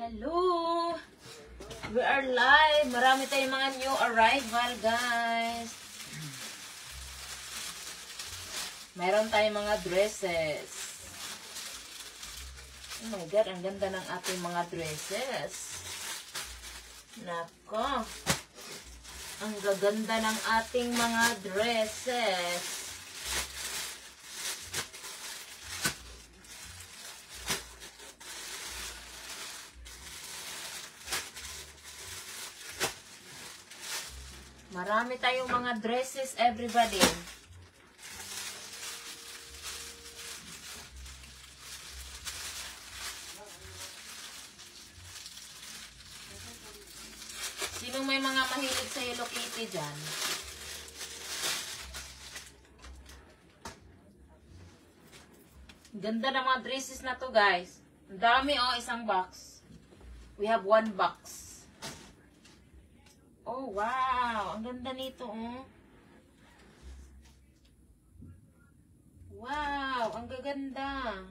Hello! We are live. Marami tayong mga new arrival, guys. Mayroon tayong mga dresses. Oh my God, ang ganda ng ating mga dresses. Nako. Ang gaganda ng ating mga dresses. Marami tayong mga dresses, everybody. Sinong may mga mahilig sa Hello Kitty dyan? Ganda ng mga dresses na to, guys. Ang dami, oh, isang box. We have one box. Oh, wow. Ang ganda nito, oh. Wow, ang gaganda.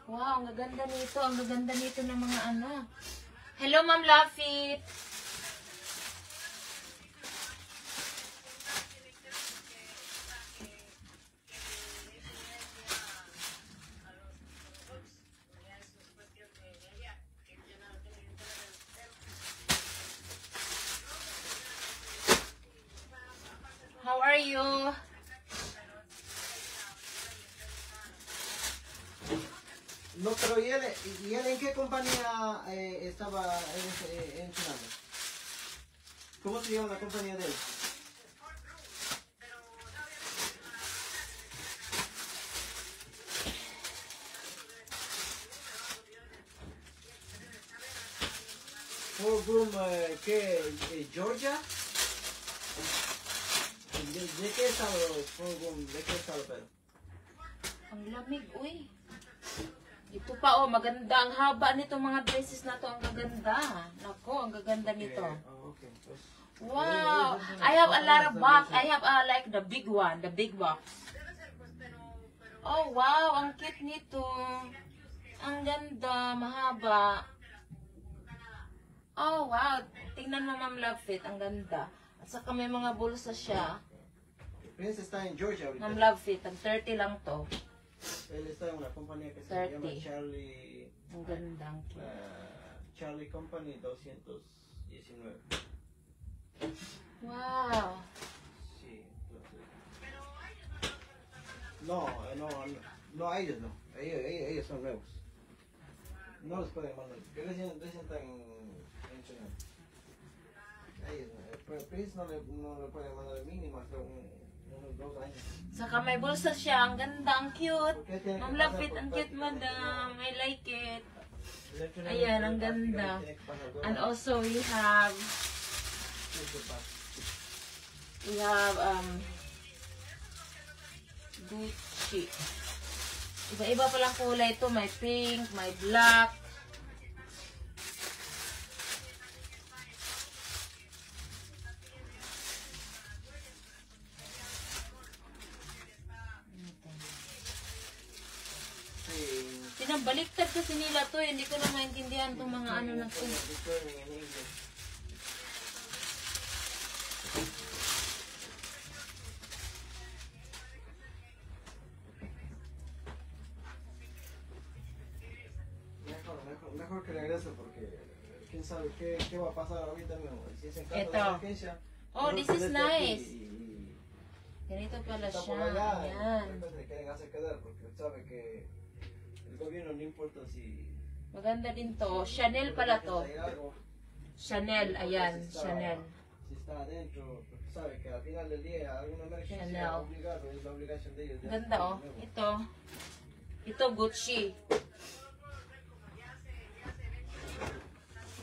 Wow, ang gaganda nito. Ang gaganda nito ng mga ano. Hello, Ma'am Lafit. How are you? No, pero ¿y él en qué compañía estaba entrenando? ¿Cómo se llama la compañía de él? Forum, ¿qué? ¿Georgia? ¿De qué estado, Forum? ¿De qué estado, pero? Ang lamig, uy. Ito pa, oh, maganda. Ang haba nito mga dresses na to. Ang gaganda. Nako, ang gaganda nito. Okay. Wow! I have a lot of box. I have like the big one, the big box. Oh, wow! Ang cute nito. Ang ganda, mahaba. Oh, wow! Tingnan mo, Ma'am Lovefit. Ang ganda. At saka may mga bulsa siya. Prince está en Georgia ahorita. Ma'am Lovefit, ang 30 lang to. Él está en una compañía que se 30. llama Charlie. Ang ganda, ang cute. Charlie Company 219. Wow! Sí, entonces. No, ellos no. Ellos son nuevos. No los pueden mandar. Que recién están entrenando. Ellos no. Pero Prince no le pueden mandar el mínimo hasta unos 2 años. Saka may bulsa siya. Ang ganda, ang cute. Ma'am Lovefit, ang cute, madam. I like it. Ayan, ang ganda. And also, we have Gucci. Iba-iba palang kulay ito. May pink, may black. Baliktad kasi nila to, hindi ko na maintindihan itong mga ano na to. Mejor que regrese porque quién sabe qué va a pasar ahorita mismo. Si es en caso de Ito. emergencia. Oh, this is nice. Ganito pala siya. Ayan. Quieren hacer quedar porque sabe que el gobierno no importa si. Maganda din to. Chanel pala to. Chanel, ayan. Chanel. Si está adentro, sabe que al final del día alguna emergencia Chanel. obligado, es la obligación de ellos. Ganda, oh. Ito Gucci.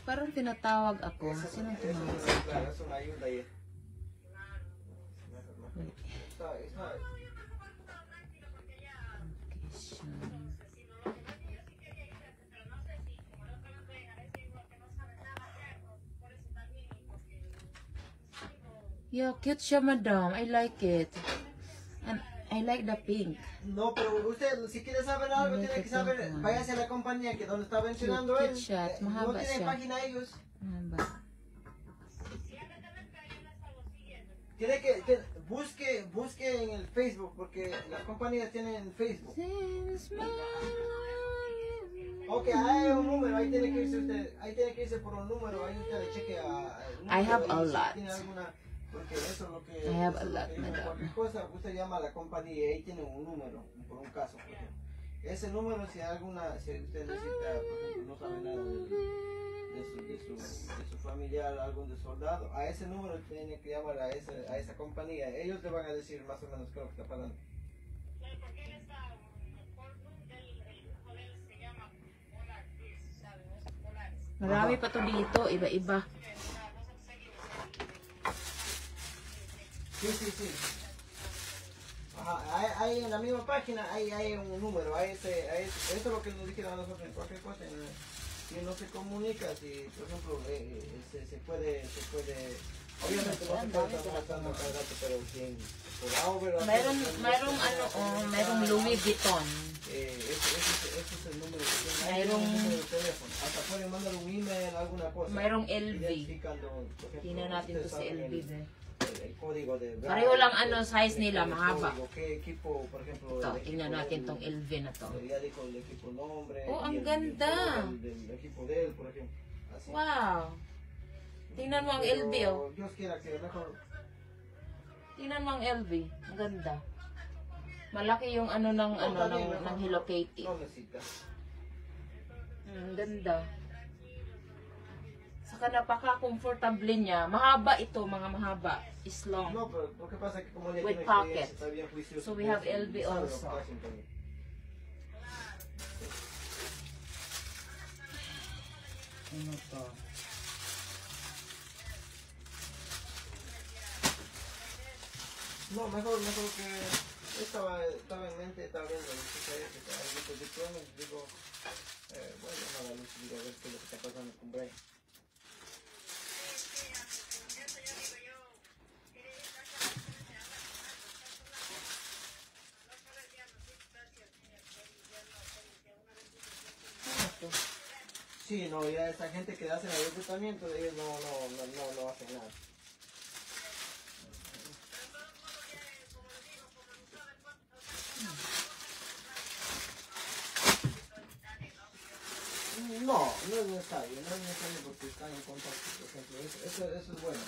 Parang tinatawag ako. Sinong tumawag? Claro, eso me ayuda ahí. Yeah, cute siya, madam. I like it. And I like the pink. No, pero usted, si quiere saber algo, tiene que saber, váyase a la compañía que donde está mencionando él. Cute No mahaba tiene siya. página ellos. Mahaba. Tiene busque en el Facebook, porque las compañías tienen Facebook. Ok, hay un número, ahí tiene que irse usted, ahí tiene que irse por un número, ahí usted le cheque a I have a y si lot. tiene alguna, porque eso es lo que, I have eso a es lo lot, que dijo, madam. cualquier cosa, usted llama a la compañía y ahí tiene un número, por un caso, por ejemplo. Ese número, si usted necesita, por ejemplo, no sabe nada de su familiar, algún de soldado, a ese número tiene que llamar a esa compañía, ellos le van a decir más o menos qué es lo que está pasando. Marami pa to dito, iba-iba. Sí. Ajá, ahí en la misma página hay un número, eso es lo que nos dijeron a nosotros en cualquier cosa. Si no se comunica, si por ejemplo se puede, obviamente no se puede estar gastando cada rato, pero si por ahora Mayroong Louis Vuitton. ese es el número que tiene, ahí tiene un número de teléfono, hasta pueden mandar un email, alguna cosa. Mayroong LV. Identificando, por ejemplo, Tingnan natin to ustedes si saben LV. el código de Pareho lang size nila, el mahaba. código, qué equipo, por ejemplo, Ito, el equipo tingnan natin del- tong LV na to. ya dijo el equipo nombre. Oh, y ang el ganda. código del equipo de él, por ejemplo. Así. Wow. Tingnan mo ang Pero LV, oh. Dios quiera que mejor. Tingnan mo ang LV. Ang ganda. Malaki yung ng Hello Kitty. No necesita. Ganda. Saka napaka-comfortable niya. Mahaba ito, mga mahaba. Is long. No, pero lo que pasa es que como ya With tiene pocket. experiencia, está bien juicioso. So we have sabe LV lo que also. está haciendo también. Ano to? No, mejor que estaba en mente, estaba viendo que sabía que estaba viendo diplomas, digo, voy a llamar a Luz y digo a ver qué es lo que está pasando con Brian. Ano to? Sí, no, ya esa gente que hace el reclutamiento, ellos no hacen nada. No es necesario, porque están en contacto, por ejemplo, eso es bueno.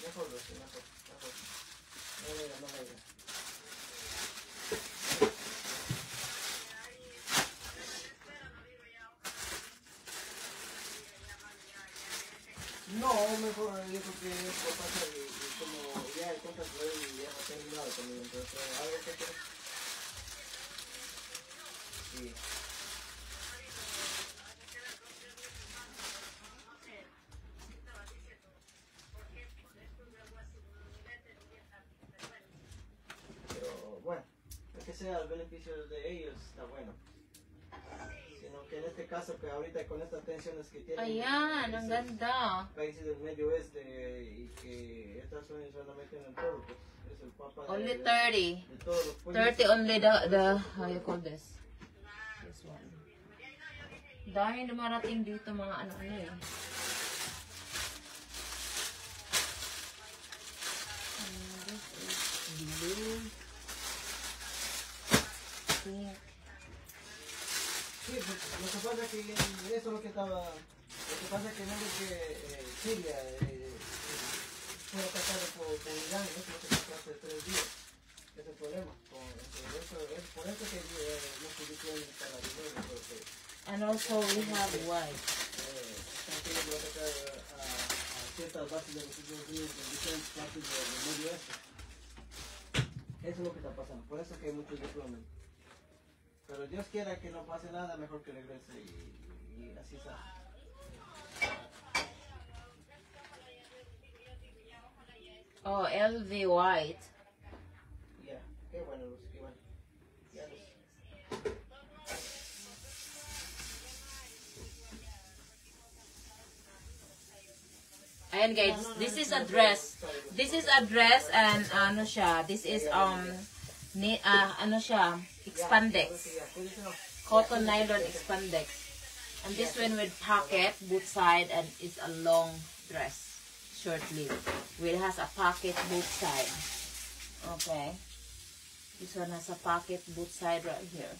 Mejor. No me diga. No, mejor yo creo que es por pasar y como ya el contrato de él ya ha terminado conmigo, entonces algo que hacer. Sí. Pero bueno, lo que sea el beneficio de ellos está bueno. Sino que en este caso que ahorita con estas tensiones que tienen Ayan, ang ganda. países del medio oeste y que Estados Unidos solamente en todo, pues es el papa Only de 30. todos los pueblos. 30 only the how you call this? This one. Dahil dumarating dito mga ano eh. This is blue. Pink. Sí, pues, lo que pasa es que eso es lo que estaba. Lo que pasa es que no es que Siria fue atacado por Irán, eso es lo que pasó hace 3 días. Ese es el problema. Es por eso que no se detienen para dinero, porque And also we have white. están queriendo atacar a ciertas bases de los Estados Unidos en diferentes partes del medio oeste. Eso es lo que está pasando, por eso que hay muchos diplomas. Pero Dios quiera que no pase nada, mejor que regrese y así está. Oh, LV white. Ya, qué bueno, Luz, qué bueno. Ya, Luz. Ayan guys, this is a dress. This is a dress and ano siya, this is ano siya, expandex. Cotton nylon expandex. And this one with pocket, both side, and it's a long dress, short sleeve. It has a pocket both side. Okay. This one has a pocket both side right here.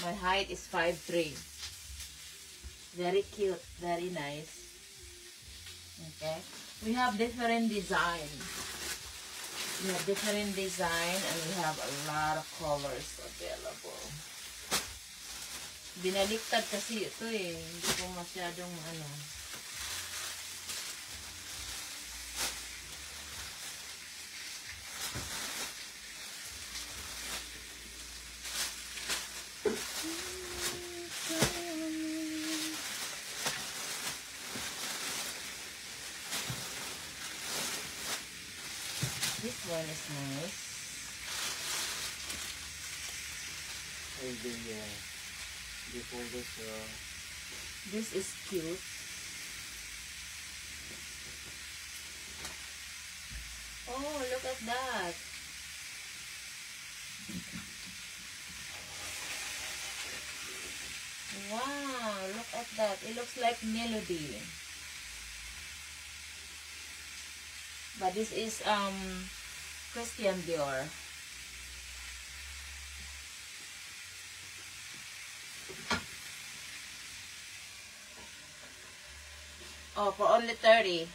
My height is 5'3". Very cute, very nice. Okay. We have different design. We have different design and we have a lot of colors available. Binaliktad kasi ito eh. Hindi ko masyadong ano. This one is nice. Before this, This is cute. Oh, look at that. Wow, look at that. It looks like Melody. But this is Christian Dior. Oh, for only 30.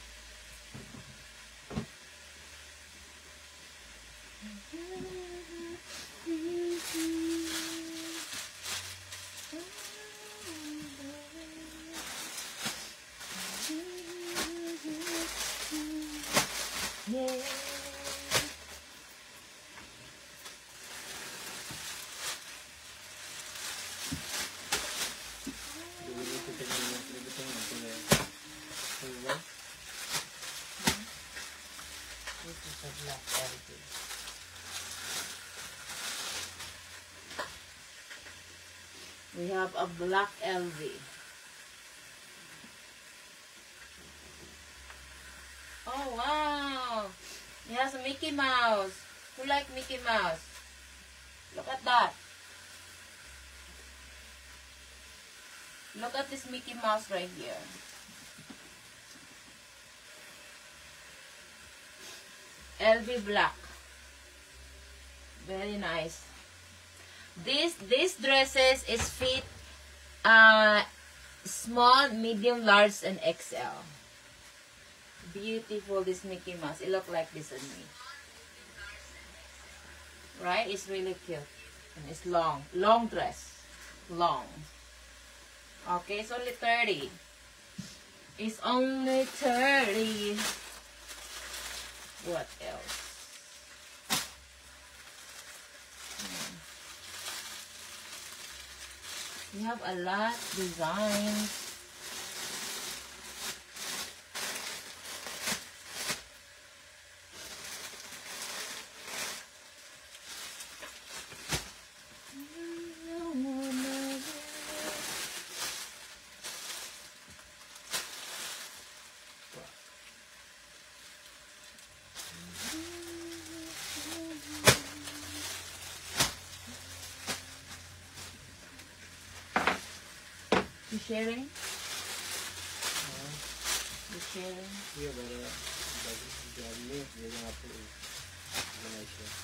Yeah. This is a black LV. We have a black LV. Oh wow! It has a Mickey Mouse. Who like Mickey Mouse? Look at that. Look at this Mickey Mouse right here. LV black. Very nice. These dresses is fit small, medium, large, and XL. Beautiful, this Mickey Mouse. It look like this on me. Right? It's really cute. And it's long. Long dress. Long. Okay, it's only 30. It's only 30. What else? We have a lot designs. You sharing? You sharing? yeah, but the link they're gonna put is gonna share.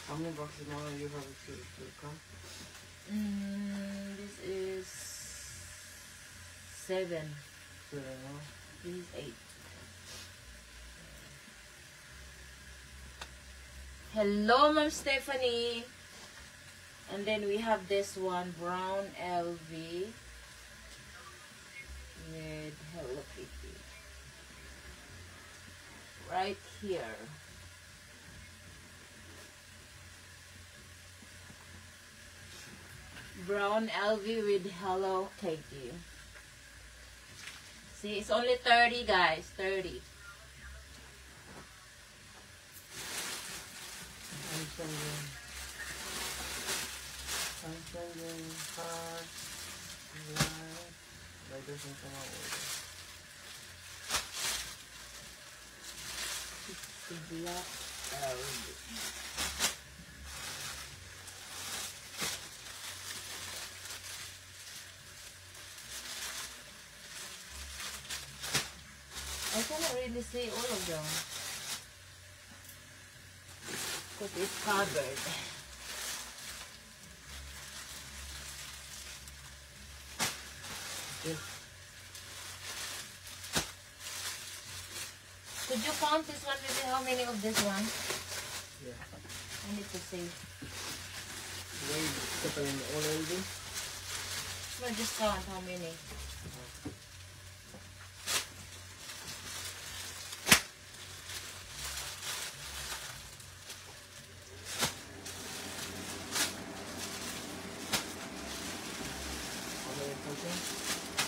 How many boxes more you have to come? This is 7. So, This is 8. Hello, Ma'am Stephanie. And then we have this one, brown LV with Hello Kitty. Right here. Brown LV with Hello Kitty. See, it's only 30, guys. 30. I'm sending heart, light. Why doesn't come out with it? Black LD. I cannot really see all of them because it's covered. Yes. Could you count this one with me? How many of this one? Yeah. I need to see. Why separating all LD? No, just count how many.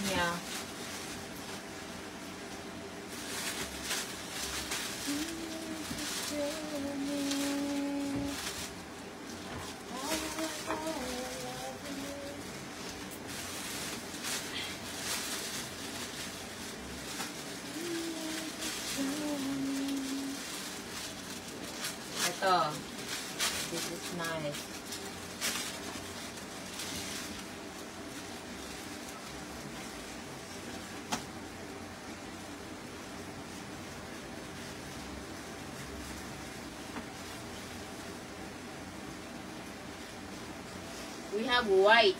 Yeah. Ito. This is nice. We have white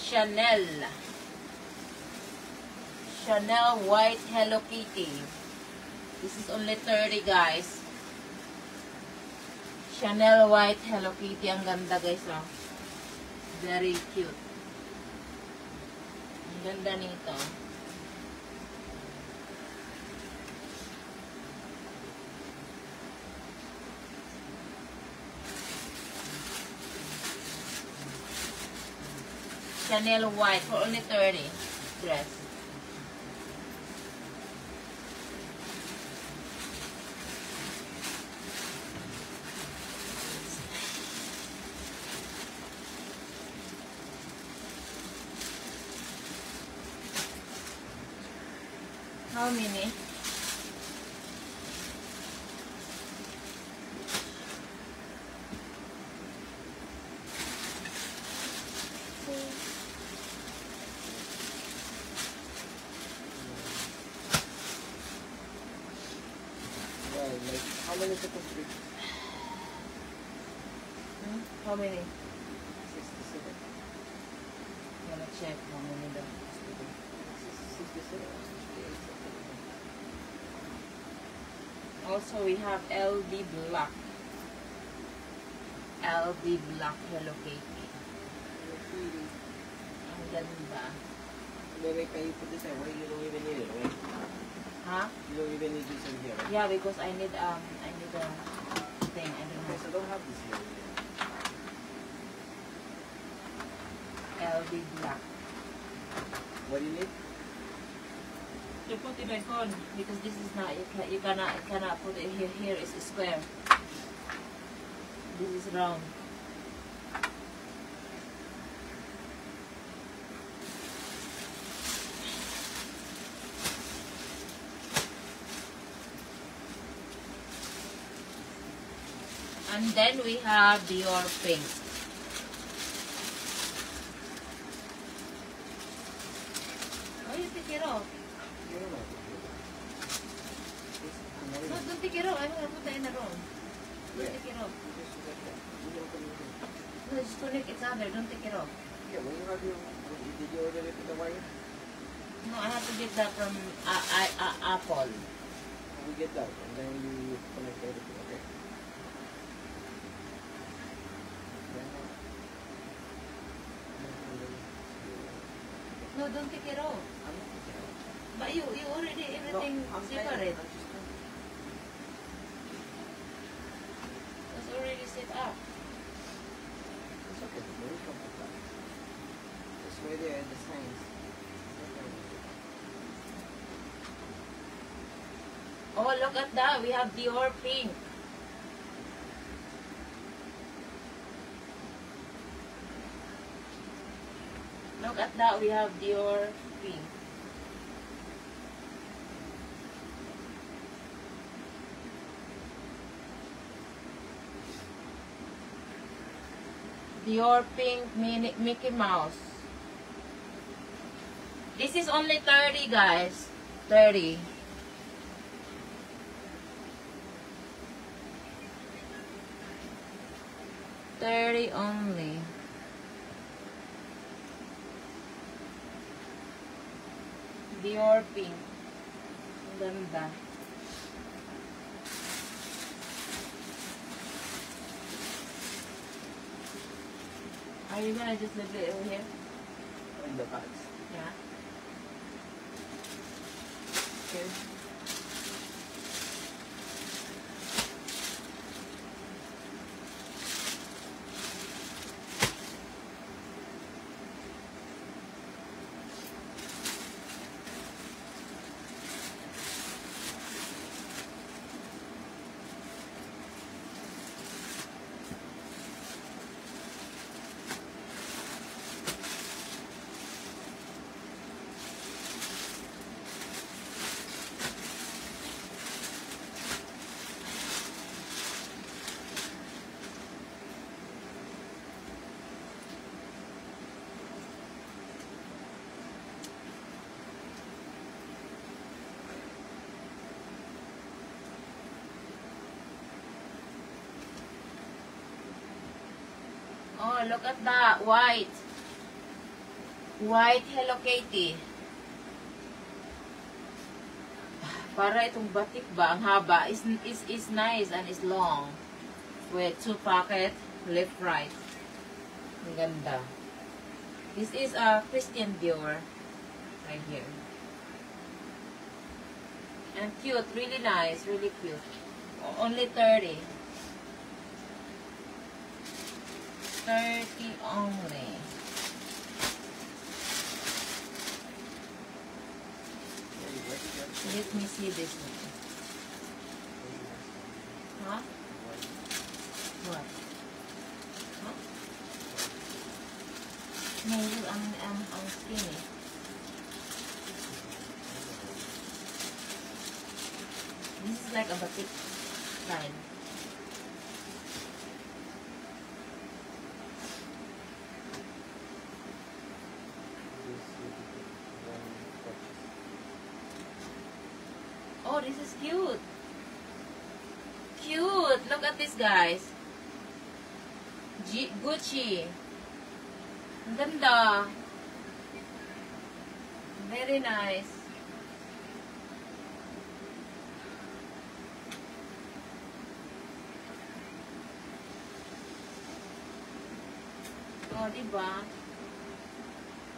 Chanel white Hello Kitty. This is only 30, guys. Chanel white Hello Kitty. Ang ganda, guys, oh. Very cute. Ang ganda nito. Chanel white for only 30 dress. How many? How many is it complete? How many? 67. I'm gonna check how many there. 67. Also, we have LD Black. LD Black Hello Kitty. Ang ganda. Maybe can you put this in? Why you don't even need it, right? Huh? You don't even need this in here, right? Yeah, because I need a thing. I don't Okay, so have don't have this here. LD Black. What do you need? To put in my phone because this is not you cannot put it here. Here is square. This is round. And then we have Dior Pink. Oh, you take it off. No, don't take it off. I'm gonna put it in the room. Don't take it off. No, just connect each other. Don't take it off. Yeah, when you have your, did you order it with the wire? No, I have to get that from Apple. We get that, and then you connect everything, okay? No, don't take it off. But you already everything separate. It's already set up. It's okay, we can put that. It's right there in the signs. Oh, look at that. We have Dior Pink. Look at that. We have Dior pink. Dior pink Mickey Mouse. This is only 30, guys. 30. $30 only. Dior pink. Ang ganda. Are you gonna just leave it over here? In the bags. Yeah. Okay. Oh, look at that. White. White Hello Kitty. Para itong batik ba? Ang haba. Is nice and is long. With 2 pocket. Left, right. Ang ganda. This is a Christian Dior. Right here. And cute. Really nice. Really cute. Only 30. 30 only. Let me see this one. Huh? What? Huh? No, I'm skinny. This is like a batik style. Oh, this is cute. Cute. Look at this, guys. Gucci. Ang ganda. Very nice. Oh, diba?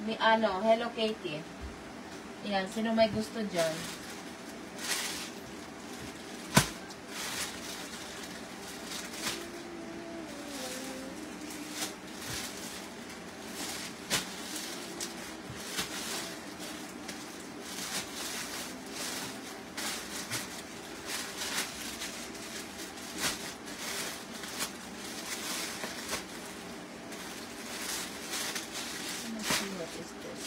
May Hello Kitty. Yan, sino may gusto dyan? What is this?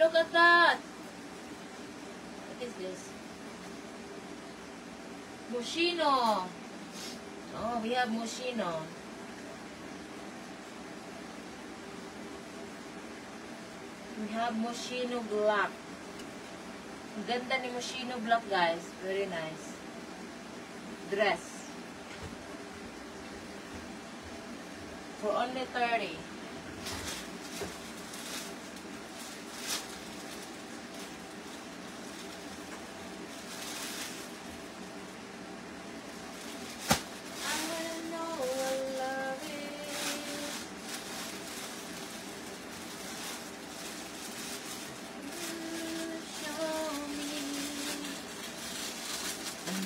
look at that. What is this? Moschino. Oh, we have Moschino. We have Moschino Black. Ang ganda ni Moschino Black, guys. Very nice. Dress. For only 30.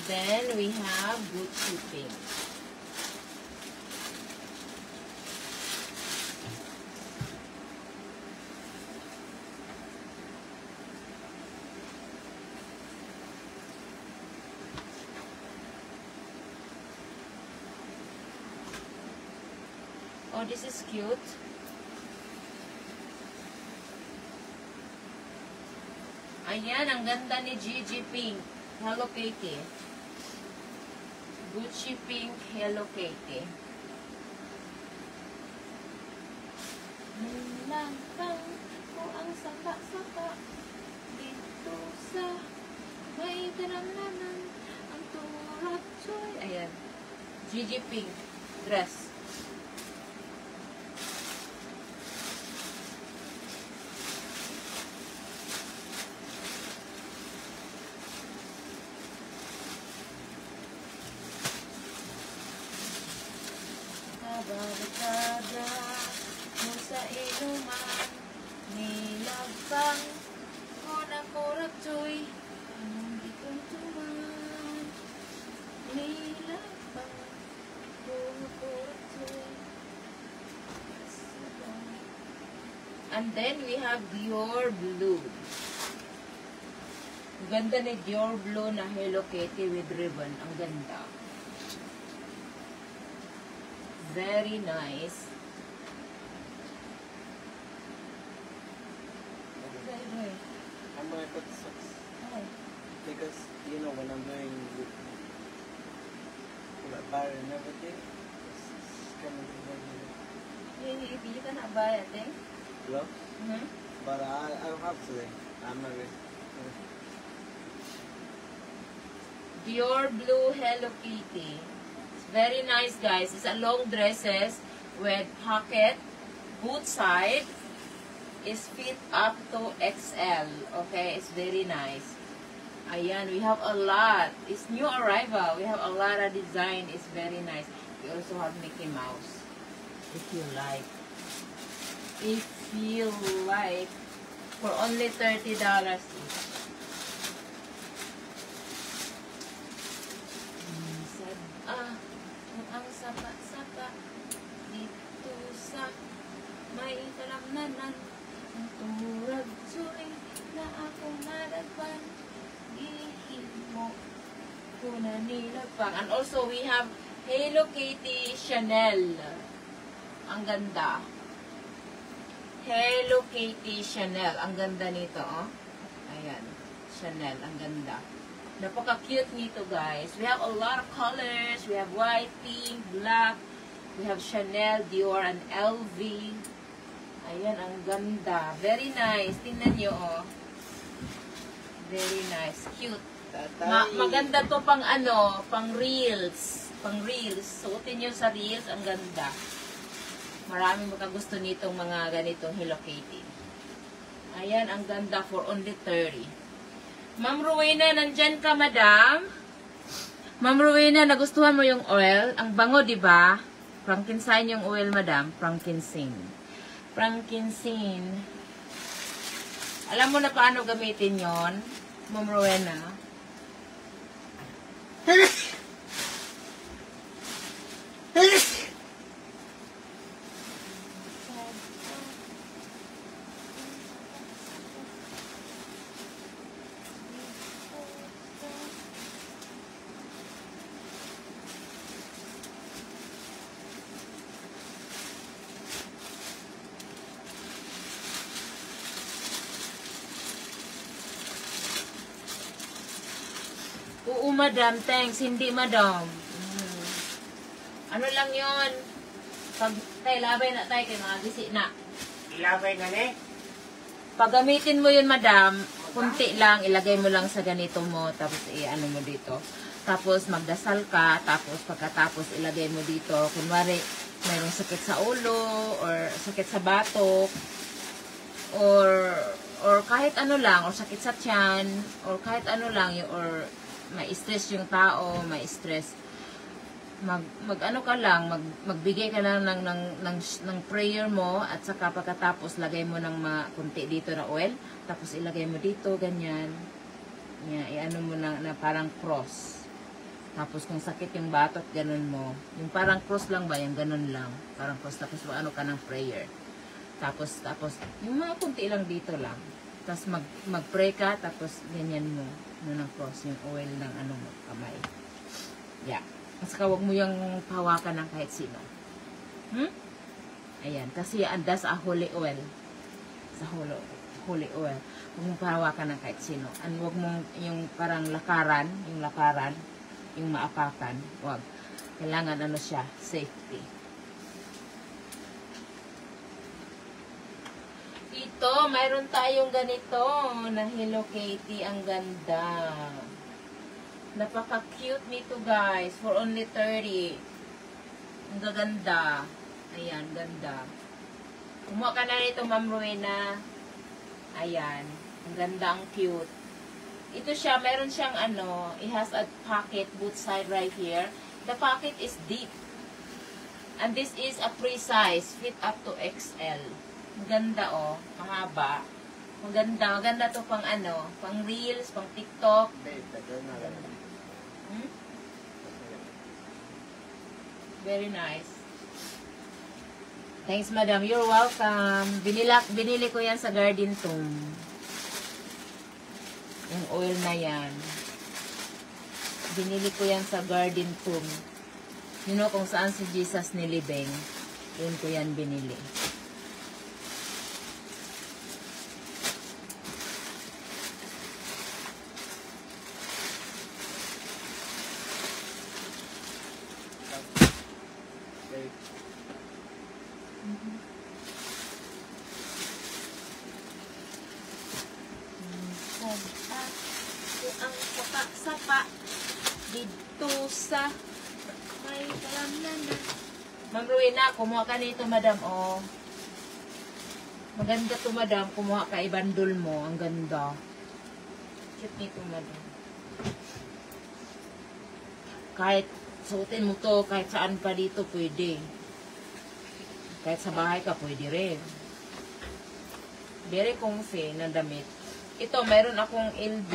Then we have Gucci Pink. Oh, this is cute. Ayan, ang ganda ni Gigi Pink. Hello Kitty. Gucci Pink Hello Kitty. Langkang ko ang saka-saka dito sa may daramdaman ang turap choy. Ayan. Gigi Pink dress. Barkada mo sa inuman, nilagpang ko na koratsoy, hindi kong tuman, nilagpang ko na koratsoy. And then we have Dior Blue. Ganda ni Dior Blue na Hello Kitty with ribbon. Ang ganda. Very nice. I'm gonna put socks. Why? Because, you know, when I'm doing bar and everything, it's kind of You cannot buy, I think. gloves. Mm-hmm. But I'll have today. I'm not ready. Dior Blue Hello Kitty. It's very nice, guys. It's a long dresses with pocket. Both side is fit up to XL. Okay, it's very nice. Ayan, we have a lot. It's new arrival. We have a lot of design. It's very nice. We also have Mickey Mouse. If you like. If you like. For only $30 each. Ang sapa-sapa dito sa may kalamnanan ang tumurag suling na akong madagpan ihimo ko na nilapang. And also we have Hello Kitty Chanel. Ang ganda. Hello Kitty Chanel. Ang ganda nito, oh. Ayan. Chanel. Ang ganda. Napaka-cute nito, guys. We have a lot of colors. We have white, pink, black. We have Chanel, Dior, and LV. Ayan, ang ganda. Very nice. Tingnan nyo, oh. Very nice. Cute. Maganda to pang ano, pang reels. Pang reels. Suotin nyo sa reels. Ang ganda. Maraming makagusto nitong mga ganitong Hello Kitty. Ayan, ang ganda for only 30. Ma'am Rowena, nandyan ka, madam? Ma'am Rowena, nagustuhan mo yung oil? Ang bango, di ba? Frankincense yung oil, madam. Frankincense. Frankincense. Alam mo na paano gamitin yon, Ma'am Rowena? Oo, madam. Thanks. Hindi, madam. Ano lang yon? Pag tayo, labay na tayo kay mga gisi na. Ilabay na ni. Pag gamitin mo yun, madam, kunti lang, ilagay mo lang sa ganito mo, tapos i-ano mo dito. Tapos magdasal ka, tapos pagkatapos ilagay mo dito. Kunwari, mayroong sakit sa ulo, or sakit sa batok, or kahit ano lang, or sakit sa tiyan, or kahit ano lang, or may stress yung tao, may stress. Mag-ano ka lang, magbigay ka lang ng prayer mo, at saka pagkatapos lagay mo ng kunti dito na oil, tapos ilagay mo dito, ganyan. I-ano mo na parang cross. Tapos kung sakit yung batot, ganun mo. Yung parang cross lang ba, yung ganun lang. Parang cross, tapos ano ka ng prayer. Tapos, yung mga kunti lang dito lang. Tapos mag-pray ka, tapos ganyan mo. Ng cross, yung oil ng ano mo, kamay. Yeah. At saka huwag mo yung pahawakan ng kahit sino. Ayan. Kasi that's a holy oil. Sa holy oil. Huwag mong pahawakan ng kahit sino. And huwag mong yung parang lakaran, yung maapakan. Huwag. Kailangan ano siya, safety. Ito, mayroon tayong ganito na Hello Kitty. Ang ganda. Napaka-cute nito, guys. For only 30. Ang gaganda. Ayan, ganda. Kumuha ka na nito, Ma'am Rowena. Ayan. Ang ganda, ang cute. Ito siya, meron siyang ano, it has a pocket both side right here. The pocket is deep. And this is a free size. Fit up to XL. Ang ganda, oh. Mahaba. Maganda. Maganda to pang ano, pang reels, pang TikTok. Very nice. Thanks, madam. You're welcome. Binili ko yan sa Garden Tomb. Yung oil na yan. Binili ko yan sa Garden Tomb. You know kung saan si Jesus nilibing. Yun ko yan binili. Ang sapa dito sa may kalamnan na. Ma'am Rowena, kumuha ka nito, madam, oh. Maganda to, madam. Kumuha ka, ibandol mo. Ang ganda. Cute nito, madam. Kahit suotin mo to, kahit saan pa dito, pwede. Kahit sa bahay ka, pwede rin. Very comfy na damit. Ito, mayroon akong LV.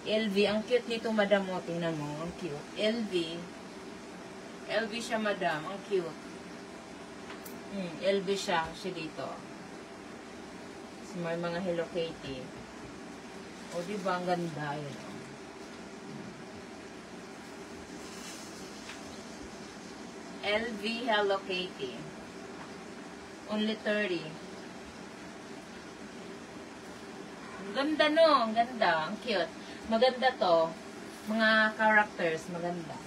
LV, ang cute nito, madam, o. Tingnan mo, ang cute. LV. LV siya, madam. Ang cute. LV siya dito. So, may mga Hello Kitty. O, diba, ang ganda. Yun, o. LV Hello Kitty. Only 30. Ang ganda, no? Ang ganda. Ang cute. Maganda to. Mga characters. Maganda.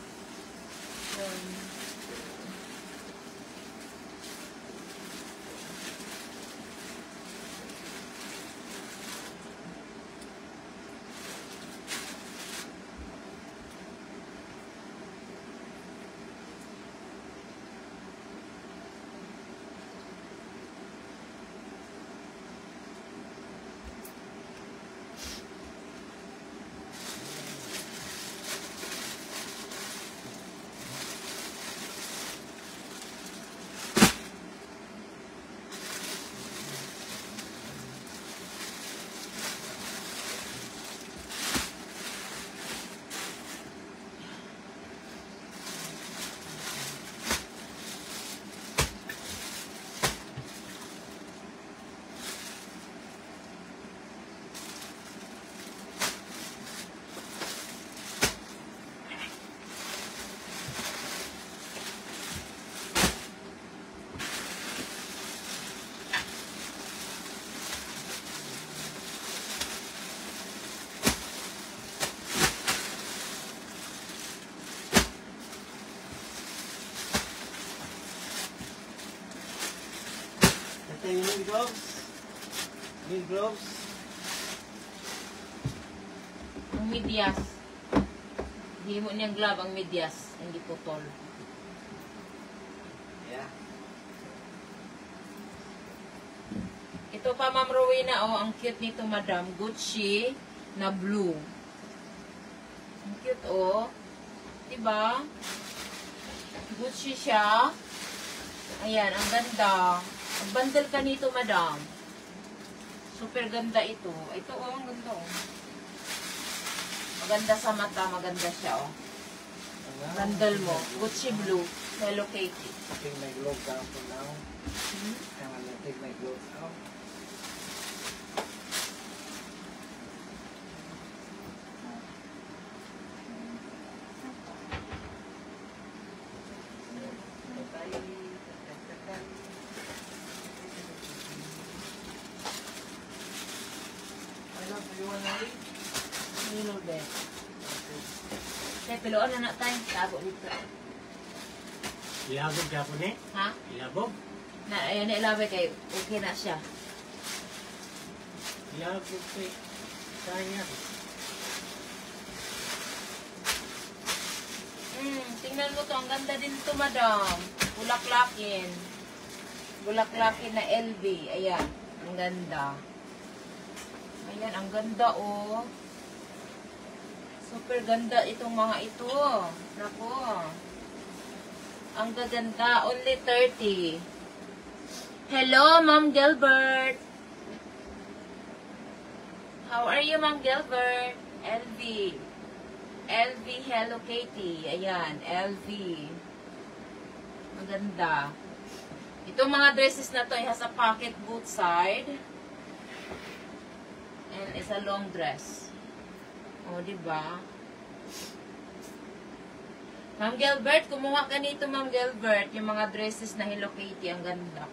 gloves. Need gloves. Ang medyas. Hindi mo niyang glove ang medyas. Hindi putol. Yeah. Ito pa, Ma'am Rowena, oh, ang cute nito, Madam. Gucci na blue. Ang cute, oh. Diba? Gucci siya. Ayan, ang ganda. Ang bundle ka nito, Madam. Super ganda ito. Ito, oh, ang ganda, oh. Maganda sa mata, maganda siya, oh. Bundle mo. Gucci blue. Hello Kitty. Take my gloves down for now. I'm gonna take my gloves out. Little bit. Kaya piloon na tayo. Tago dito. Ilabog ka po ni? Ha? Ilabog? Ayan, ilabi kayo. Okay na siya. Ilabog kay kanya. Tingnan mo to. Ang ganda din to, Madam. Bulaklakin. Bulaklakin na LV. Ayan. Ang ganda. Ayan, ang ganda, oh. Super ganda itong mga ito. Naku. Ang gaganda. Only 30. Hello, Ma'am Gilbert. How are you, Ma'am Gilbert? LV. LV Hello Kitty. Ayan, LV. Maganda. Itong mga dresses na to, it has a pocket boot side. And it's a long dress. O, diba? Ma'am Gilbert, kumuha ka nito, Ma'am Gilbert. Yung mga dresses na Hello Kitty. Ang ganda.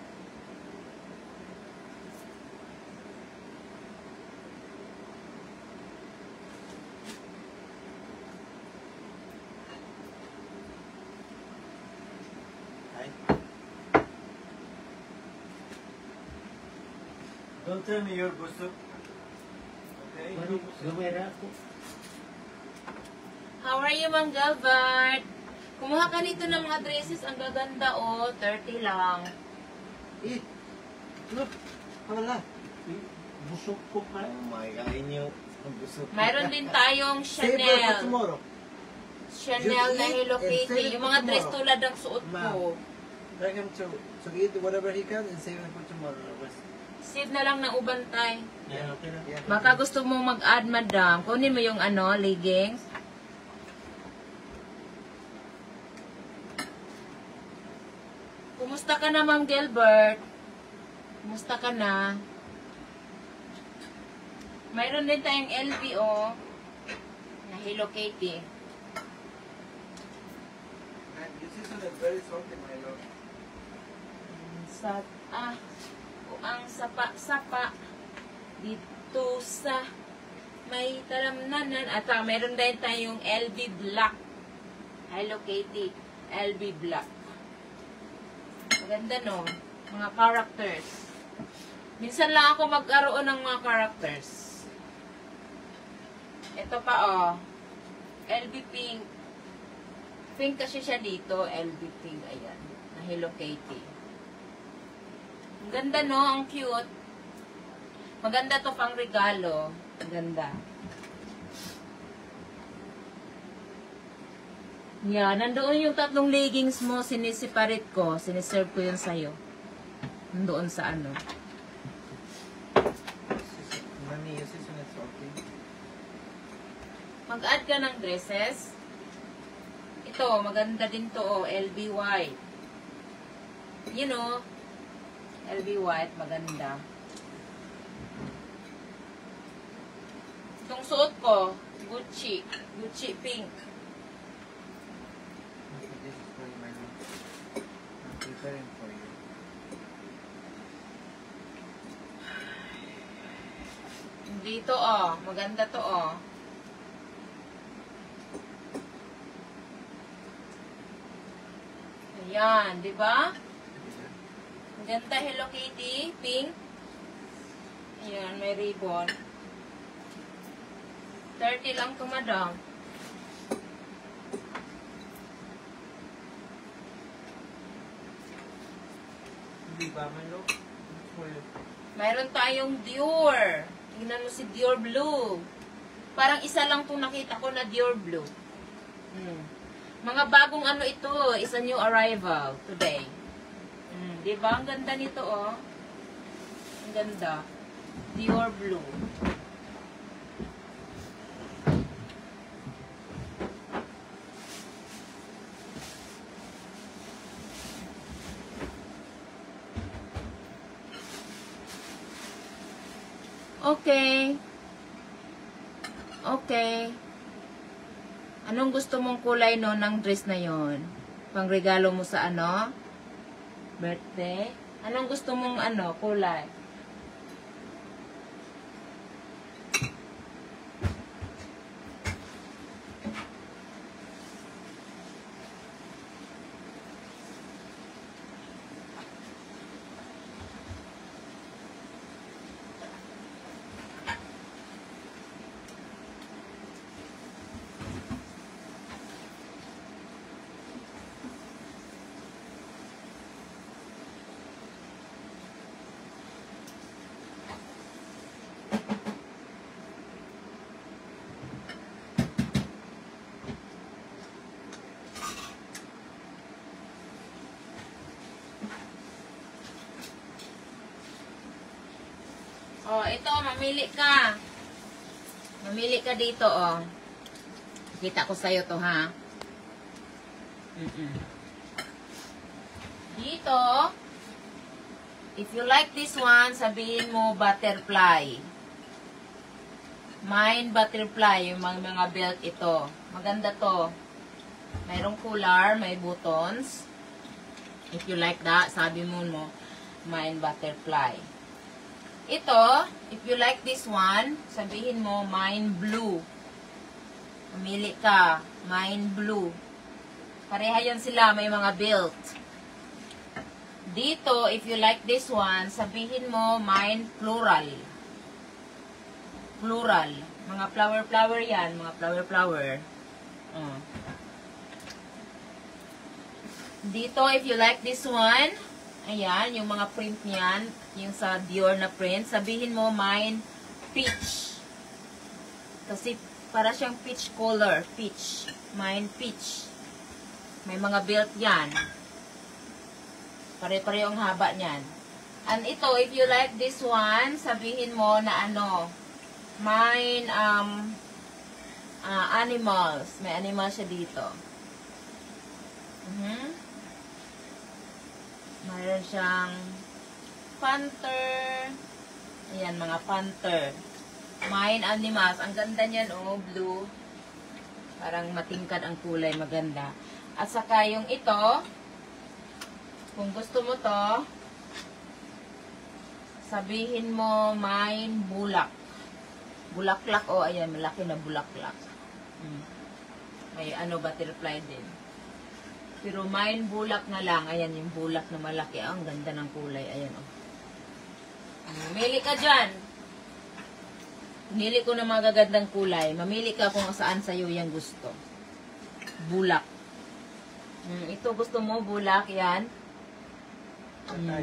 Don't tell me you're busuk. Okay? Gumera ko. How are you, Ma'am Gilbert? Kumuha ka nito ng mga dresses. Ang gaganda, oh. 30 lang. Eat. Look. Wala. Busog ko ka. Oh my God. Inyo. Ang busuk. Mayroon din tayong Save her for Chanel. tomorrow. Chanel na Hello Just eat and save Kitty. it Yung for mga dress tomorrow. tulad ng suot ko. Tell him to eat whatever he can and save it for tomorrow. Save na lang ng ubantay. Yan, okay na. Yeah. Baka gusto mong mag-add, Madam. Kunin mo yung ano, leggings. Kumusta ka na, Ma'am Gilbert? Kumusta ka na? Mayroon din tayong LVO na Hello Kitty. And this is very salty, my lord. Ang sapa-sapa dito sa may talamnanan. At meron din tayong LV Black. Hello Kitty. LV Black. Maganda, no? Mga characters. Minsan lang ako magkaroon ng mga characters. Ito pa, oh. LV Pink. Pink kasi siya dito. LV Pink. Ayan. Na Hello Kitty. Ang ganda, no? Ang cute. Maganda to pang regalo. Ang ganda. Yan. Nandoon yung tatlong leggings mo. Sinisiparate ko. Siniserve ko yun sa'yo. Nandoon sa ano. Mami, this is not salty. Mag-add ka ng dresses. Ito, maganda din to, oh. LB White. You know, LB White, maganda. Itong suot ko, Gucci. Gucci Pink. Okay, this is for you, my lord. I'm preparing for you. Dito, oh. Maganda to, oh. Ayan, di ba? Maganda, Hello Kitty, pink. Ayan, may ribbon. 30 lang to, madam. Hindi ba, Milo? Mayroon tayong Dior. Tingnan mo si Dior Blue. Parang isa lang itong nakita ko na Dior Blue. Mga bagong ano ito. Is a new arrival today. Diba? Ang ganda nito, oh. Ang ganda. Dior Blue. Okay. Okay. Anong gusto mong kulay no ng dress na yon? Pangregalo mo sa ano? Birthday? Anong gusto mong ano kulay? Oh, ito, mamili ka. Mamili ka dito, oh. Kita ko sa'yo to, ha? Dito, if you like this one, sabihin mo butterfly. Mine butterfly, yung mga belt ito. Maganda to. Mayroong collar, may buttons. If you like that, sabi mo mine butterfly. Ito, if you like this one, sabihin mo, mine blue. Pumili ka, mine blue. Pareha yan sila, may mga belt. Dito, if you like this one, sabihin mo, mine floral. Floral. Mga flower-flower yan, mga flower-flower. Dito, if you like this one, ayan, yung mga print niyan, yung sa Dior na print, sabihin mo, mine peach. Kasi, para siyang peach color. Peach. Mine peach. May mga belt yan. Pare-pareho ang haba niyan. And ito, if you like this one, sabihin mo na ano, mine, animals. May animals siya dito. Mayroon siyang panther. Ayan, mga panther. Mine animals. Ang ganda niyan, oh, blue. Parang matingkad ang kulay, maganda. At saka yung ito, kung gusto mo to, sabihin mo, mine bulak. Bulaklak, oh, ayan, malaki na bulaklak. May ano, butterfly din. Pero mine bulak na lang. Ayan, yung bulak na malaki. Ang ganda ng kulay. Ayan, oh. Mamili ka dyan. Pinili ko ng mga gagandang kulay. Mamili ka kung saan sa'yo yung gusto. Bulak. Ito gusto mo, bulak. Yan.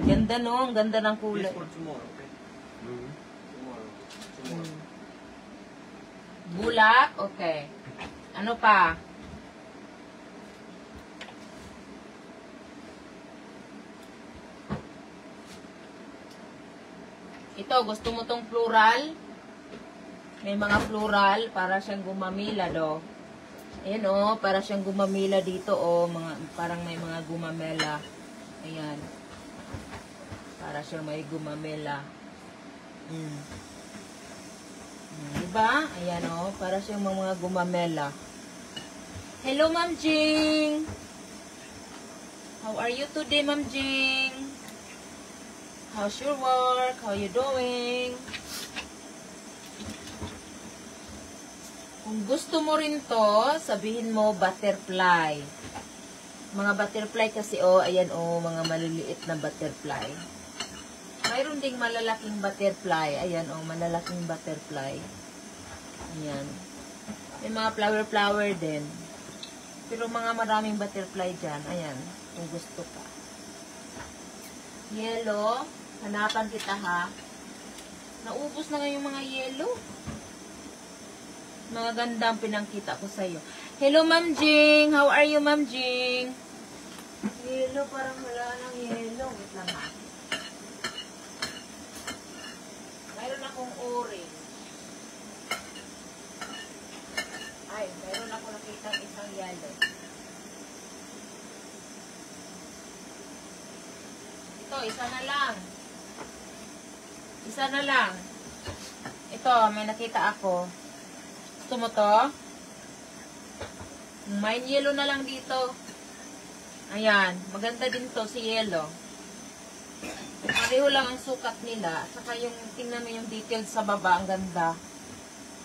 Ganda, no? Ang ganda ng kulay. This for tomorrow, okay? Tomorrow. Bulak. Okay. Ano pa? Ito, gusto mo tong floral? May mga floral para siyang gumamila, do. Ayan, oh, para siyang gumamila dito, oh, parang may mga gumamela. Ayan. Para siyang may gumamela. Diba? Ayan, oh, para siyang mga gumamela. Hello, Ma'am Jing! How are you today, Ma'am Jing? How's your work? How you doing? Kung gusto mo rin to, sabihin mo butterfly. Mga butterfly kasi, oh, ayan, oh, mga maliliit na butterfly. Mayroon ding malalaking butterfly. Ayan, oh, malalaking butterfly. Ayan. May mga flower din. Pero mga maraming butterfly dyan. Ayan, kung gusto ka. Yellow. Hanapan kita, ha. Naubos na nga yung mga yellow. Mga gandang pinangkita ko sa'yo. Hello, Ma'am Jing. How are you, Ma'am Jing? Yellow, parang wala nang yellow. Wait lang, ha. Mayroon akong orange. Ay, mayroon ako nakita isang yellow. Ito, isa na lang. Isa na lang. Ito, may nakita ako. Gusto mo to? May yellow na lang dito. Ayan, maganda din to si yellow. Pareho lang ang sukat nila. Saka yung, tingnan mo yung details sa baba, ang ganda.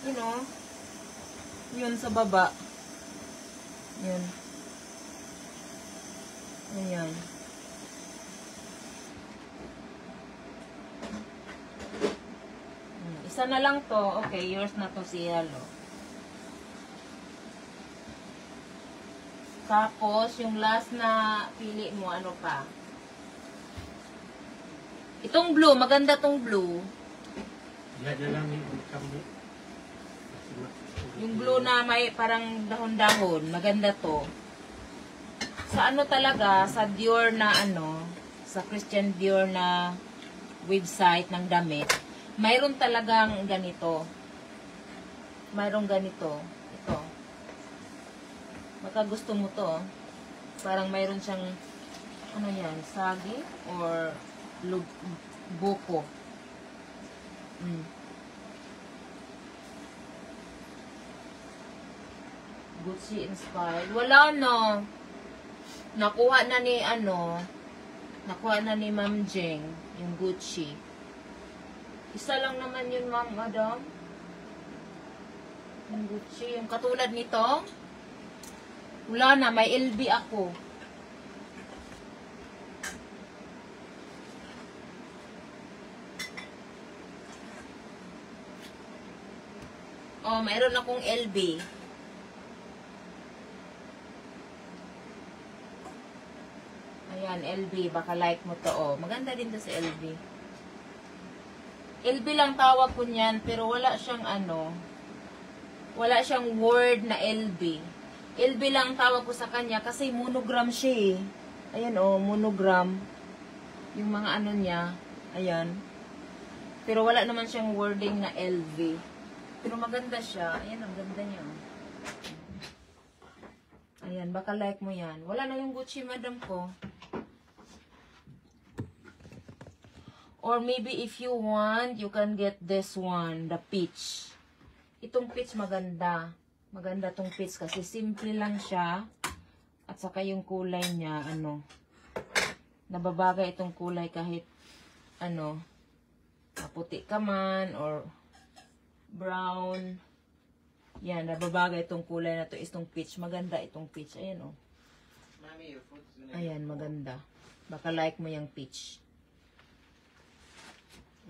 You know? Yun sa baba. Yun. Ayan. Isa na lang to. Okay, yours na to si yellow. Tapos, yung last na pili mo, ano pa? Itong blue, maganda tong blue. Yan na lang yung kami. Yung blue na may parang dahon-dahon, maganda to. Sa ano talaga, sa Dior na ano, sa Christian Dior na website ng damit, mayroon talagang ganito. Mayroon ganito. Ito. Baka gusto mo to. Parang mayroon siyang, ano yan, sagi or buko. Gucci inspired. Wala no. Nakuha na ni Ma'am Jing yung Gucci. Isa lang naman yun, Ma'am, Madam. Yung Gucci, yung katulad nito. Wala na, may LB ako. Oh, mayroon akong LB. Ayan, LB. Baka like mo to, oh. Maganda din to sa LB. LB lang tawag ko niyan, pero wala siyang ano, wala siyang word na LB. LB lang tawag ko sa kanya kasi monogram siya eh. Ayan, oh, monogram. Yung mga ano niya, ayan. Pero wala naman siyang wording na LV. Pero maganda siya. Ayan, ang ganda niya. Ayan, baka like mo yan. Wala na yung Gucci, madam ko. Or maybe if you want, you can get this one, the peach. Itong peach maganda. Maganda tong peach kasi simple lang siya. At saka yung kulay niya, ano, nababagay itong kulay kahit, ano, maputi ka man or brown. Yan, nababagay itong kulay na to is itong peach. Maganda itong peach. Ayan, oh. Ayan, maganda. Baka like mo yung peach.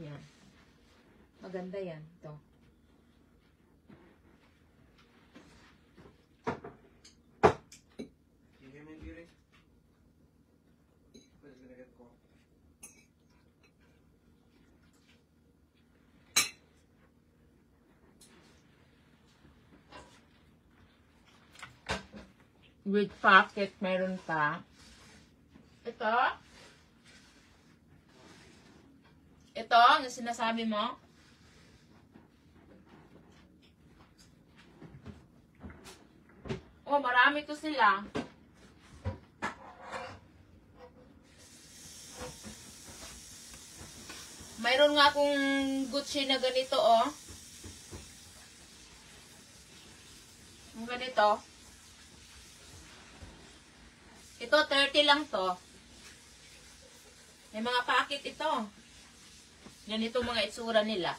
Yan. Maganda yan. Ito. With pocket, meron pa. Ito. Ito, yung sinasabi mo. Oh, marami to sila. Mayroon nga akong Gucci na ganito, oh. Yung ganito. Ito, 30 lang to. May mga packet ito. Ganito mga itsura nila.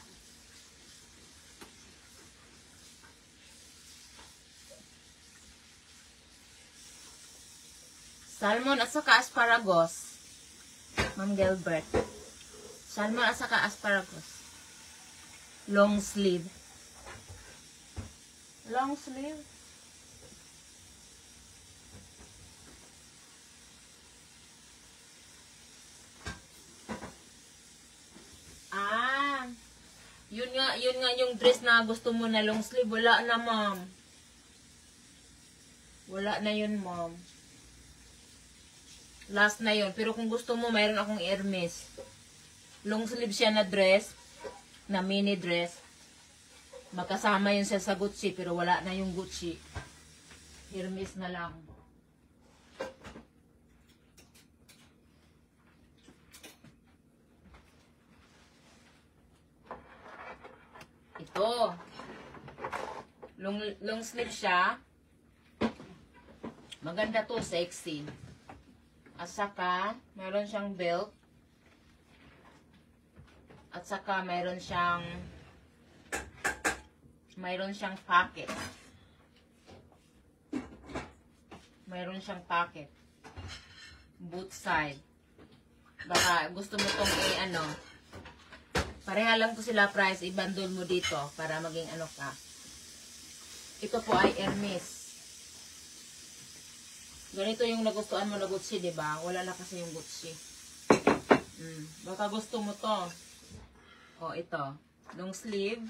Salmon at saka asparagus. Ma'am Gilbert. Salmon at saka asparagus. Long sleeve. Long sleeve. Ah, yun nga yung dress na gusto mo na long sleeve. Wala na, ma'am. Wala na yun, ma'am. Last na yun. Pero kung gusto mo, mayroon akong Hermes. Long sleeve siya na dress. Na mini dress. Magkasama yun siya sa Gucci. Pero wala na yung Gucci. Hermes na lang. Ito. Long sleeve siya. Maganda to, sexy. At saka, mayroon siyang belt. At saka, mayroon siyang pocket. Mayroon siyang pocket. Both side. Baka gusto mo tong i-ano. Pareha lang to sila price. I-bundle mo dito para maging ano ka. Ito po ay Hermes. Ganito yung nagustuhan mo na Gucci, diba? Wala na kasi yung Gucci. Baka gusto mo to. O, ito. Long sleeve.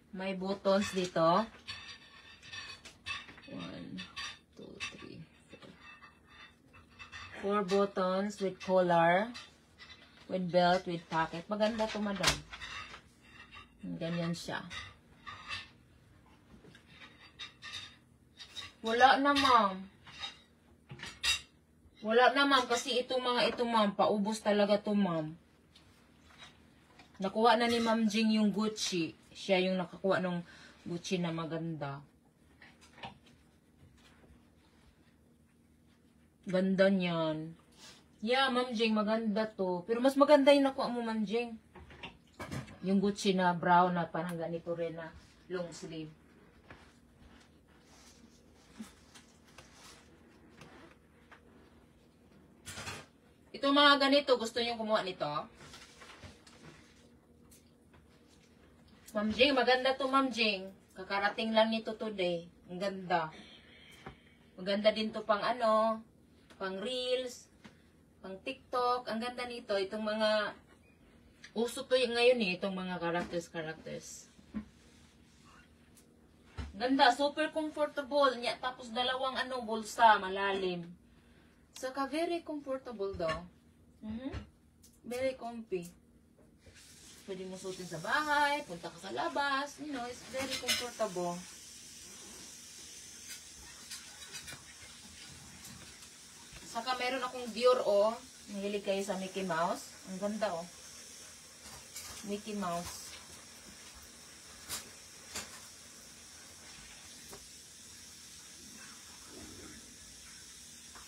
May buttons dito. 1, 2, 3, 4. 4 buttons with collar. With belt, with pocket. Maganda to, madam. Ganyan siya. Wala na, ma'am. Wala na, ma'am. Kasi itong mga ito, ma'am. Paubos talaga to, ma'am. Nakuha na ni Ma'am Jing yung Gucci. Siya yung nakakuha ng Gucci na maganda. Ganda niyan. Yeah, Ma'am Jing, maganda to. Pero mas maganda yung nakuha mo, Ma'am Jing. Yung Gucci na brown na parang ganito rin na long sleeve. Ito mga ganito, gusto nyo kumuha nito? Ma'am Jing, maganda to, Ma'am Jing. Kakarating lang nito today. Ang ganda. Maganda din to pang ano, pang reels, pang TikTok. Ang ganda nito. Itong mga, uso to yung ngayon eh, itong mga characters. Ganda, super comfortable. Tapos dalawang ano, bulsa, malalim. Saka very comfortable daw. Very comfy. Pwede mo suotin sa bahay, punta ka sa labas. You know, it's very comfortable. Saka meron akong Dior, oh. Mahilig kayo sa Mickey Mouse. Ang ganda, oh. Mickey Mouse.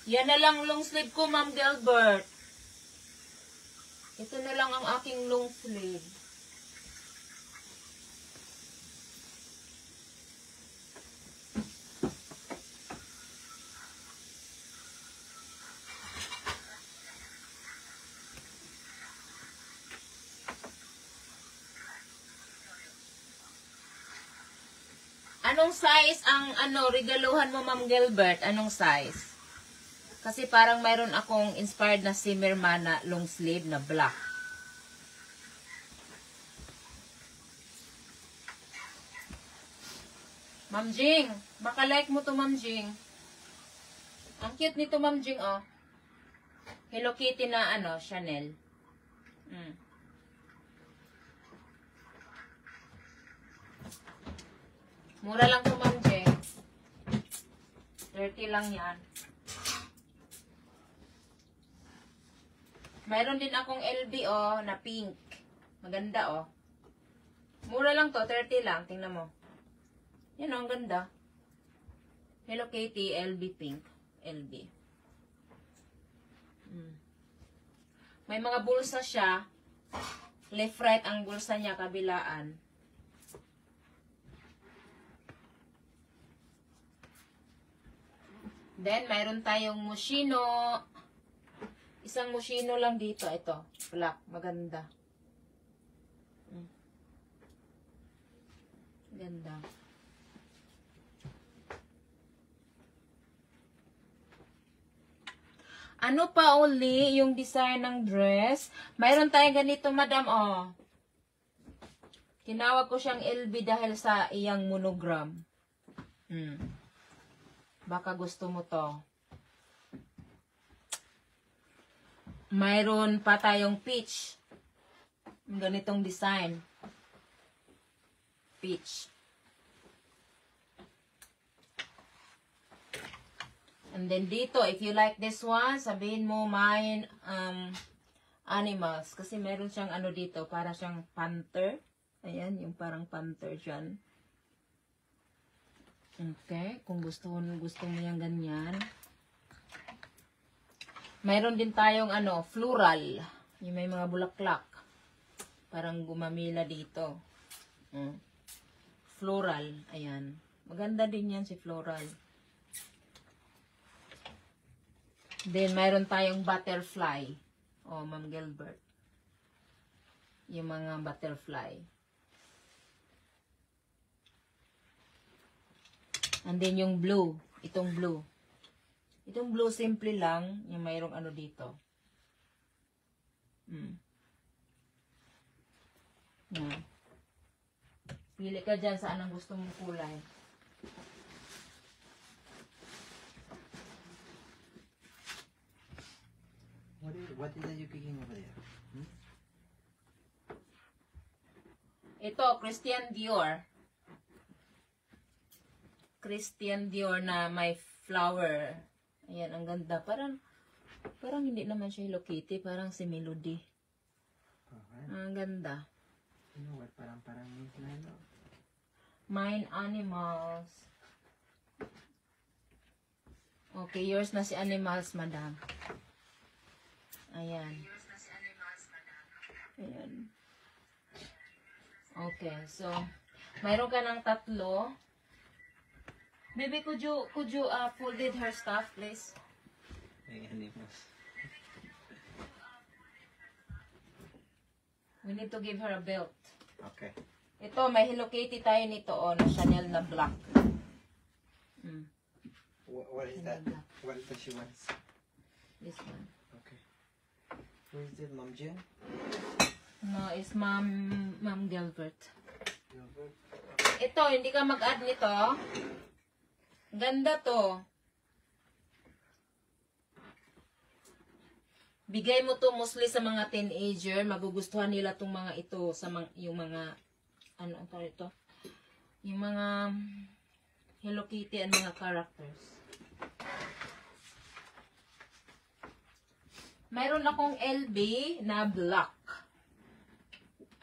Yan na lang long sleeve ko, Ma'am Gilbert. Ito na lang ang aking long sleeve. Anong size ang regaluhan mo, Ma'am Gilbert? Anong size? Kasi parang mayroon akong inspired na Zimmermann na long sleeve na black. Ma'am Jing, baka like mo to, Ma'am Jing. Ang cute nito, Ma'am Jing, oh. Hello Kitty na Chanel. Mura lang to, Ma'am Jing. 30 lang yan. Mayroon din akong LB, oh, na pink. Maganda, oh. Mura lang to, 30 lang. Tingnan mo. Yan, oh, ang ganda. Hello Kitty, LB pink. LB. May mga bulsa siya. Left, right ang bulsa niya, kabilaan. Then, mayroon tayong Moschino. Isang mushino lang dito. Ito. Black. Maganda. Ganda. Ano pa uli yung design ng dress? Mayroon tayong ganito, madam, oh. Tinawag ko siyang LB dahil sa iyang monogram. Baka gusto mo to. Mayroon pa tayong peach. Ganitong design. Peach. And then dito, if you like this one, sabihin mo mine animals. Kasi meron siyang ano dito, para siyang panther. Ayan, yung parang panther dyan. Okay, kung gusto mo yung ganyan. Mayroon din tayong ano, floral. Yung may mga bulaklak. Parang gumamila dito. Floral, ayan. Maganda din yan si floral. Then, mayroon tayong butterfly. Oh, Ma'am Gilbert. Yung mga butterfly. And then, yung blue. Itong blue. Itong blue, simple lang. Yung mayroong ano dito. Yan. Pili ka dyan sa anong gusto mong kulay. What is that you picking over there? Ito, Christian Dior. Christian Dior na may flower. Ayan, ang ganda. Parang hindi naman siya Hello Kitty. Parang si Melody. Ang ganda. You know what? Parang Mine Animals. Okay, yours na si Animals, madam. Ayan. Ayan. Okay, so, mayroon ka ng 3. Baby, could you folded her stuff, please? animals. We need to give her a belt. Okay. Ito, may Hello Kitty tayo nito, oh, na Chanel na black. What is that? What is that she wants? This one. Okay. Who is it, Mom Jen? No, it's Ma'am Gilbert. Gilbert? Ito, hindi ka mag-add nito. Ganda to. Bigay mo to mostly sa mga teenager. Magugustuhan nila tong mga ito. Yung mga, ano ito? Yung mga Hello Kitty and mga characters. Mayroon akong LB na black.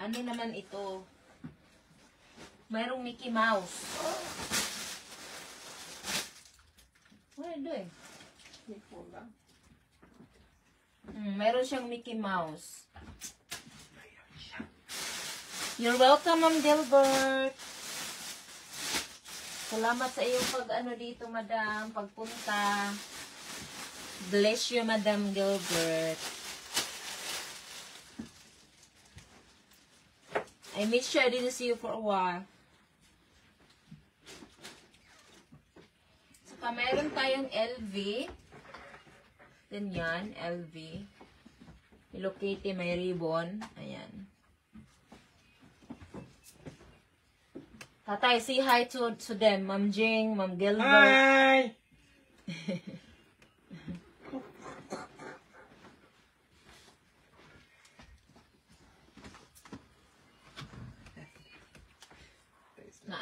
Ano naman ito? Mayroong Mickey Mouse. What are you doing? Mayroon siyang Mickey Mouse. You're welcome, Ma'am Gilbert. Salamat sa iyong pag-ano dito, madam. Pagpunta. Bless you, Madam Gilbert. I made sure I didn't see you for a while. Saka mayroon tayong LV. Ganyan, LV. Hello Kitty, may ribbon. Ayan. Tatay, say hi to them. Ma'am Jing, Ma'am Gilbert. Hi!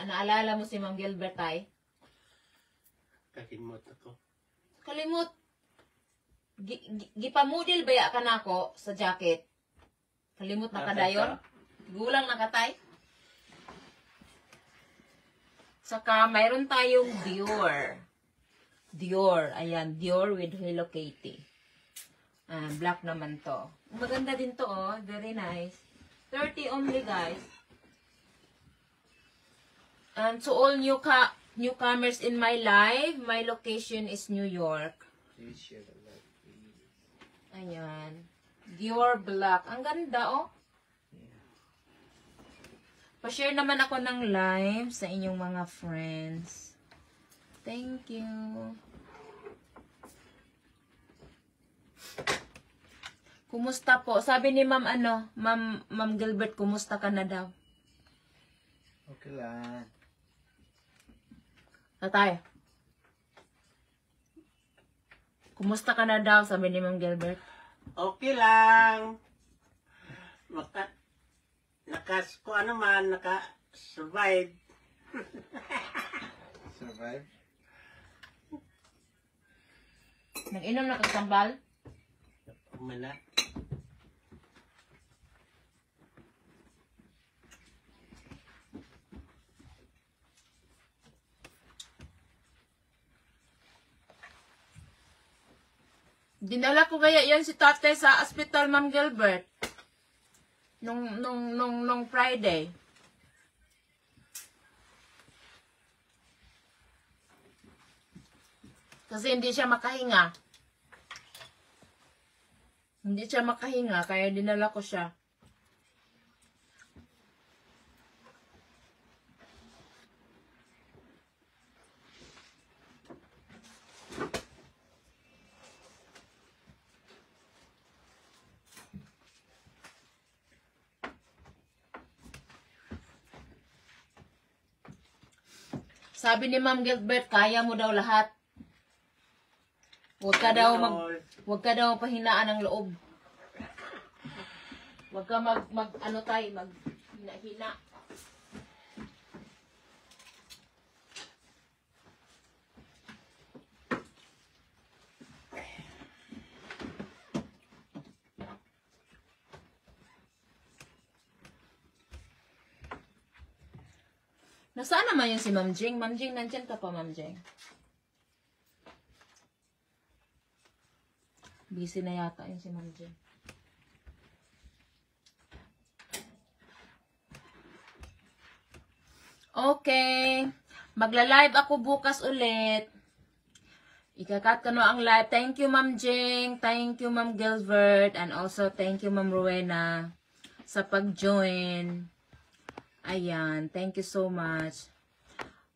Naalala mo si Ma'am Gilbert, tay? Kalimot ako. Kalimot. Gipamodel baya ka na ako sa jacket? Kalimot na kadayon? Gulang na katay? Saka, mayroon tayong Dior. Dior. Ayan, Dior with Hello Kitty. Black naman to. Maganda din to, oh. Very nice. 30 only, guys. And to all newcomers in my live, my location is New York. Please share the live, please. Ayan. Dior Black. Ang ganda, oh. Pa-share naman ako ng live sa inyong mga friends. Thank you. Kumusta po? Sabi ni Ma'am Ma'am Gilbert, kumusta ka na daw? Okay lang. Tatay. Kumusta ka na daw? Sabi ni Ma'am Gilbert. Okay lang. Naka-survive. Survive? Nag-inom na kasambal? Umana. Dinala ko kaya yan si tate sa hospital, Ma'am Gilbert. Nung Friday. Kasi hindi siya makahinga. Hindi siya makahinga, kaya dinala ko siya. Sabi ni Ma'am Gilbert, kaya mo daw lahat. Huwag ka daw pahinaan ng loob. Huwag ka hina-hina. Nasaan naman yung si Ma'am Jing? Ma'am Jing, nandyan ka pa, Ma'am Jing. Busy na yata yung si Ma'am Jing. Okay. Magla-live ako bukas ulit. Ikakat ko na ang live. Thank you, Ma'am Jing. Thank you, Ma'am Gilbert. And also, thank you, Ma'am Rowena sa pag-join. Ayan, thank you so much.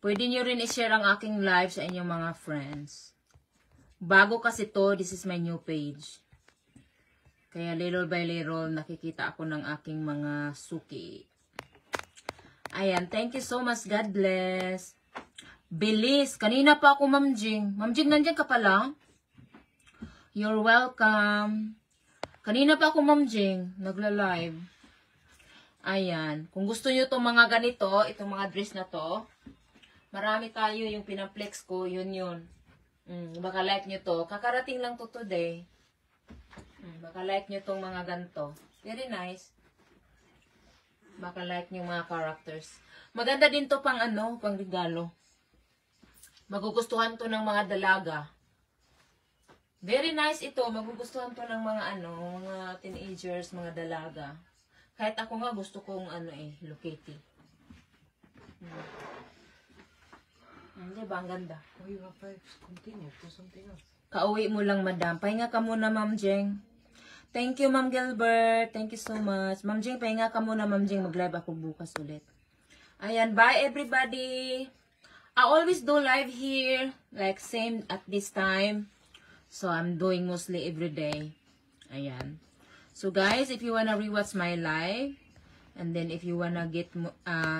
Pwede nyo rin i-share ang aking live sa inyong mga friends. Bago kasi to, this is my new page. Kaya little by little, nakikita ako ng aking mga suki. Ayan, thank you so much. God bless. Bilis, kanina pa ako, Ma'am Jing. Ma'am Jing, nandiyan ka pala? You're welcome. Kanina pa ako, Ma'am Jing, nagla-live. Ayan. Kung gusto nyo itong mga ganito, itong mga dress na to, marami tayo yung pinaplex ko, yun. Baka like nyo to. Kakarating lang to today. Baka like nyo itong mga ganito. Very nice. Baka like nyo mga characters. Maganda din to pang pang regalo. Magugustuhan to ng mga dalaga. Very nice ito. Magugustuhan to ng mga mga teenagers, mga dalaga. Kahit ako nga gusto kong Hello Kitty. Diba, ang ganda. Oh, you have to continue to something else. Kauwi mo lang, madam. Pahinga ka muna, Ma'am Jing. Thank you, Ma'am Gilbert. Thank you so much. Ma'am Jing, pahinga ka muna, Ma'am Jing. Mag-live ako bukas ulit. Ayan, bye everybody. I always do live here, like same at this time. So, I'm doing mostly every day. Ayan. So guys, if you wanna rewatch my live, and then if you wanna get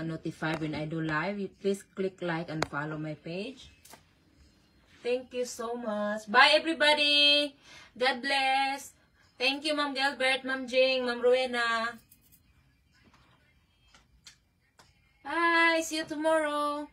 notified when I do live, please click like and follow my page. Thank you so much. Bye everybody. God bless. Thank you, Ma'am Gilbert, Ma'am Jing, Ma'am Rowena. Bye. See you tomorrow.